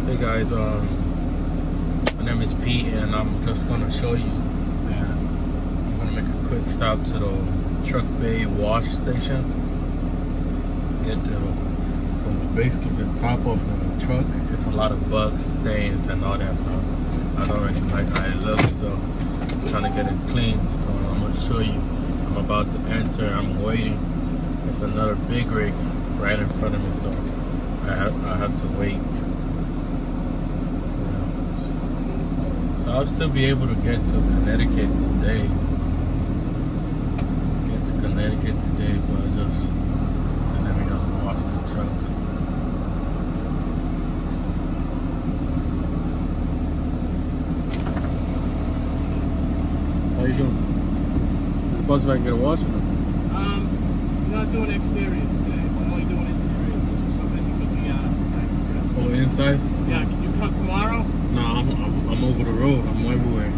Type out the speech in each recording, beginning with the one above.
Hey guys, my name is Pete, and I'm just gonna show you that I'm gonna make a quick stop to the truck bay wash station. Because basically the top of the truck is a lot of bugs, stains, and all that. So I don't really like how it looks. So I'm trying to get it clean. So I'm gonna show you. I'm about to enter. I'm waiting. There's another big rig right in front of me, so I have to wait. So I'll still be able to get to Connecticut today. But just so let me just wash the truck. How you doing? Supposed to get a wash? I'm not doing exteriors today. I'm only doing interiors. So basically, Oh, inside? yeah, can you come tomorrow? No, I'm over the road. I'm everywhere.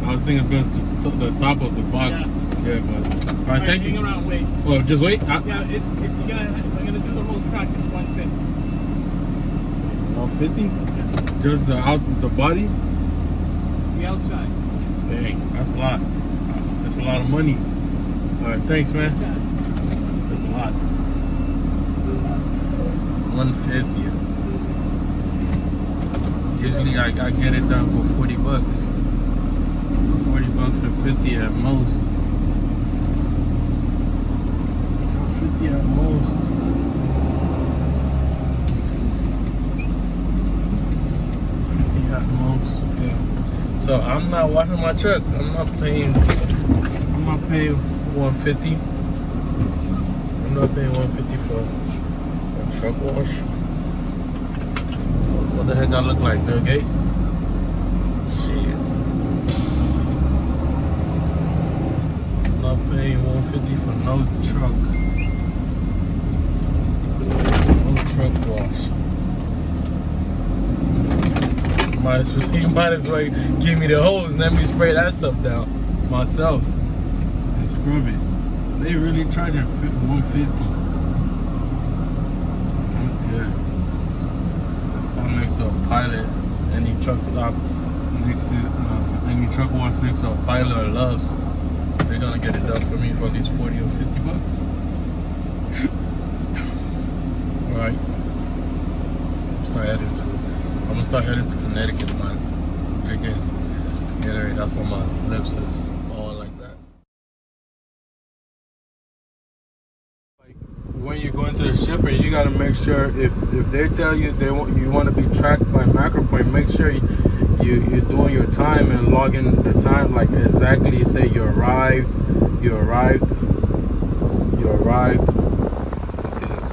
I was thinking just the top of the box. Yeah, but all right, thank you. Hang around, wait. Well, just wait. Yeah, if I'm gonna do the whole truck, it's 150. 150? Just the body? The outside. Dang, that's a lot. That's a lot of money. All right, thanks, man. That's a lot. 150. Usually I get it done for 40 bucks. 40 bucks or 50 at most. 50 at most. 50 at most. Yeah. So I'm not washing my truck. I'm not paying 150. I'm not paying 150 for a truck wash. What the heck I look like, Bill Gates? Shit. I'm not paying 150 for no truck. No truck wash. You might as well give me the hose and let me spray that stuff down myself and scrub it. They really charging 150. Next to a pilot, any truck stop next to any truck wash next to a pilot or Love's, they're gonna get it done for me for at least 40 or 50 bucks. Alright. I'm gonna start heading to Connecticut, man. Drinking Gatorade, that's why my lips is all like that. When you go into the shipper, you got to make sure if they tell you you want to be tracked by macro point, make sure you're doing your time and logging the time like exactly. Say you arrived. Let's see this.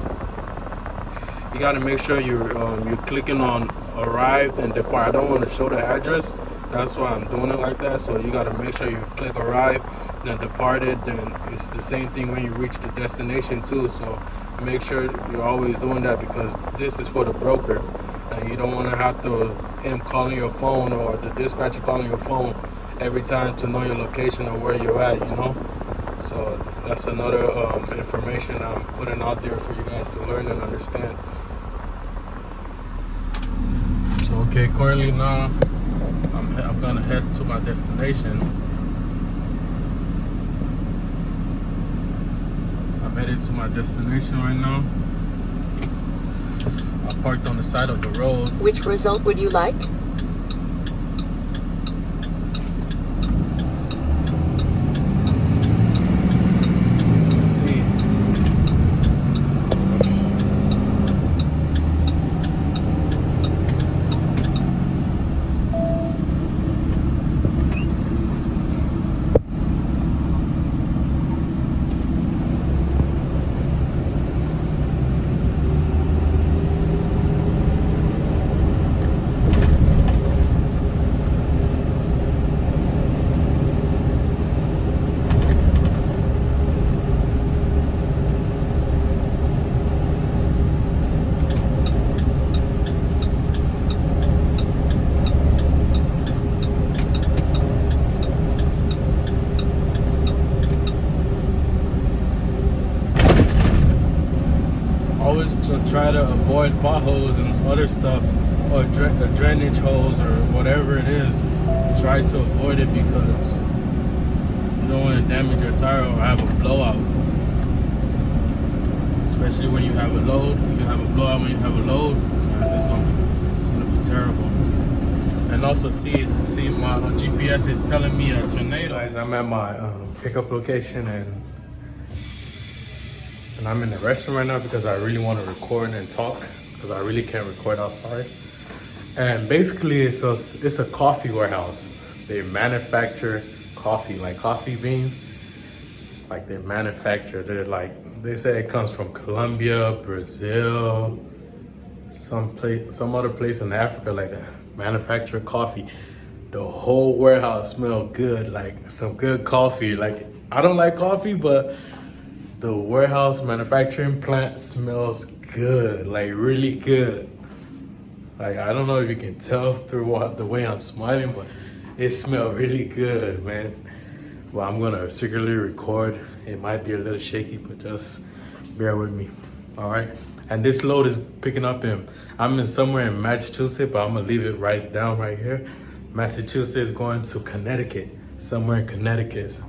You got to make sure you're clicking on arrived and depart. I don't want to show the address. That's why I'm doing it like that. So you got to make sure you click arrive, then departed. Then it's the same thing when you reach the destination too. So make sure you're always doing that, because this is for the broker, and you don't want to have him calling your phone or the dispatcher calling your phone every time to know your location or where you're at, you know. So that's another information I'm putting out there for you guys to learn and understand. So okay, currently now I'm gonna head to my destination. I'm headed to my destination right now. I parked on the side of the road. Which result would you like? Let's see. always to try to avoid avoid potholes and other stuff, or drainage holes or whatever it is. Try to avoid it because you don't want to damage your tire or have a blowout. Especially when you have a load, you have a blowout when you have a load. It's gonna be terrible. And also, see, my GPS is telling me a tornado. Guys, I'm at my pickup location and I'm in the restroom right now because I really want to record and talk because I really can't record outside. And basically, it's a coffee warehouse. They manufacture coffee, like coffee beans. Like they manufacture. They say it comes from Colombia, Brazil, some other place in Africa, like that. Manufacture coffee. The whole warehouse smelled good, like some good coffee. Like I don't like coffee, but the warehouse manufacturing plant smells good, like really good. Like I don't know if you can tell through the way I'm smiling, but it smells really good, man. Well, I'm gonna secretly record. It might be a little shaky, but just bear with me. All right. And this load is picking up I'm in somewhere in Massachusetts, but I'm gonna leave it right down right here. Massachusetts going to Connecticut, somewhere in Connecticut.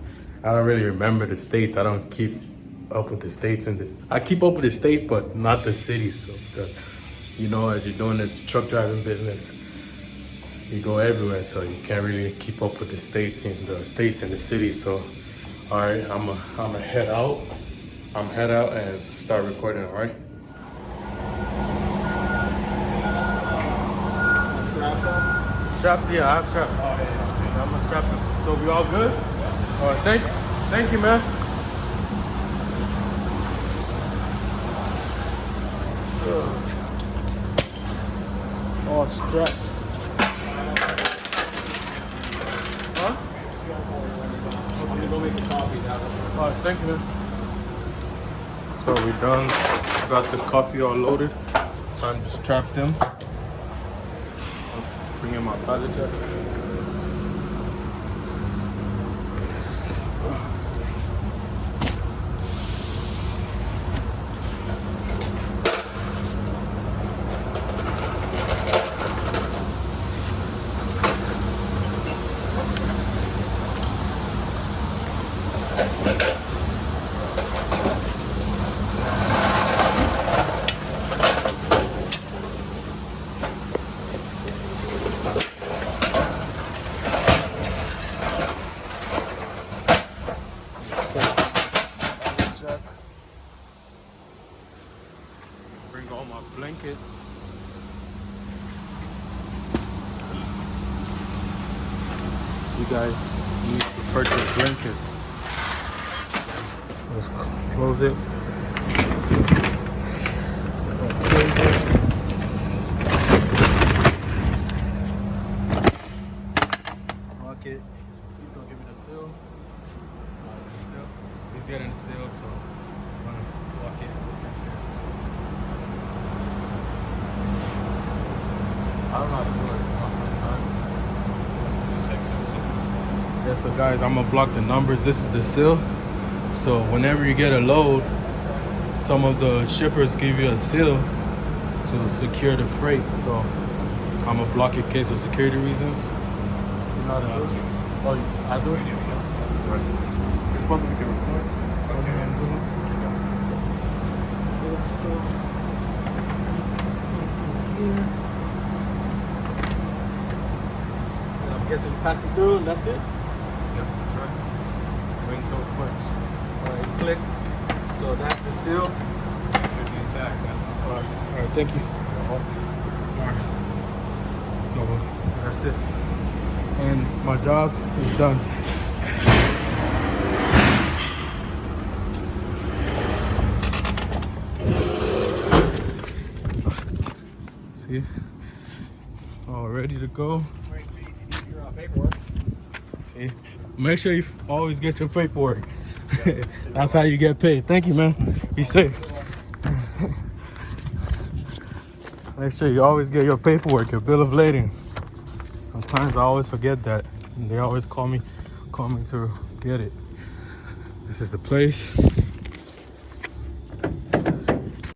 I don't really remember the states. I don't keep up with the states in this. I keep up with the states, but not the cities. So, because, you know, as you're doing this truck driving business, you go everywhere, so you can't really keep up with the states and the cities. So, all right, I'm gonna head out. I'm head out and start recording. All right. Straps, yeah, I have straps. Oh, yeah. I'm gonna strap them. So we all good? All right, thank you, man. All straps. Huh? I'm gonna go make a coffee now. All right, thank you, man. So we done. Got the coffee all loaded. Time to strap them. Bring in my pallet jack. Bring all my blankets. You guys need to purchase blankets. Let's close it. Lock it. He's gonna give me the seal. He's getting the seal, so I'm gonna lock it. I don't know how to do it. It's my first time. Yeah, so guys, I'm gonna block the numbers. This is the seal. So whenever you get a load, some of the shippers give you a seal to secure the freight. So I'm gonna block it in case of security reasons. You know how to do it? Oh, I do it? Right. It's supposed to be recorded. So here. I'm guessing pass it through and that's it? Yep, that's right. Wait until it clicks. Alright, it clicked. So that's the seal. Should be intact. Alright, thank you. Alright. So that's it. And my job is done. See? All ready to go. Paperwork. See? Make sure you always get your paperwork. That's how you get paid. Thank you, man. Be safe. Make sure you always get your paperwork, your bill of lading. Sometimes I always forget that. And they always call me to get it. This is the place.